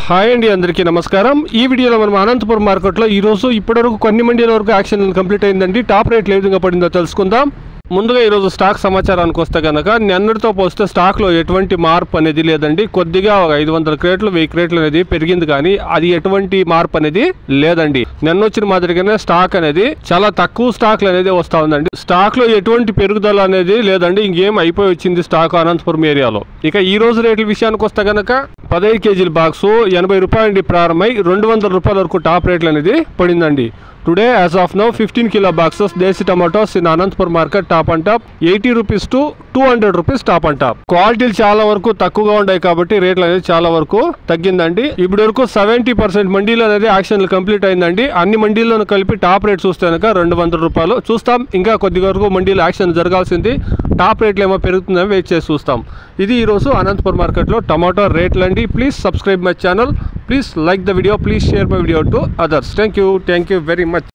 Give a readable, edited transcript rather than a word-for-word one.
Hi అండి, అందరికీ నమస్కారం. ఈ వీడియోలో మనం అనంతపురం మార్కెట్లో ఈరోజు ఇప్పటివరకు కొన్ని మండీల వరకు యాక్షన్ కంప్లీట్ అయిందండి. టాప్ రేట్లు ఏ విధంగా పడిందో తెలుసుకుందాం. ముందుగా ఈరోజు స్టాక్ సమాచారానికి వస్తే కనుక నిన్నటితో పోస్తే స్టాక్లో ఎటువంటి మార్పు అనేది లేదండి. కొద్దిగా 500 క్రేట్లు 1000 క్రేట్లు అనేది పెరిగింది, కానీ అది ఎటువంటి మార్పు అనేది లేదండి. నిన్న వచ్చిన మాదిరిగానే స్టాక్ అనేది చాలా తక్కువ స్టాక్లు అనేది వస్తూ ఉందండి. స్టాక్లో ఎటువంటి పెరుగుదల అనేది లేదండి. ఇంకేం అయిపోయి వచ్చింది స్టాక్ అనంతపురం ఏరియాలో. ఇక ఈ రోజు రేట్ల విషయానికి వస్తే కనుక 15 కేజీల బాక్సు 80 రూపాయల నుండి ప్రారంభమై 200 రూపాయల వరకు టాప్ రేట్లు అనేది పడిందండి. Today as of now 15 kilo boxes desi tomatoes in Anantapur market top and top 80 rupees to 200 rupees top and top. క్వాలిటీలు చాలా వరకు తక్కువగా ఉన్నాయి కాబట్టి రేట్లు అనేది చాలా వరకు తగ్గిందండి. ఇప్పటి వరకు 70% మండీలు అనేది యాక్షన్లు కంప్లీట్ అయిందండి. అన్ని మండీలను కలిపి టాప్ రేట్ చూస్తే కనుక 200 రూపాయలు చూస్తాం. ఇంకా కొద్ది వరకు మండీలు యాక్షన్ జరగాల్సింది. టాప్ రేట్లు ఏమో పెరుగుతుందని వెయిట్ చేసి చూస్తాం. ఇది ఈరోజు అనంతపురం మార్కెట్లో టమాటో రేట్లు అండి. Please subscribe my channel, please like the video, please share my video to others. Thank you very much.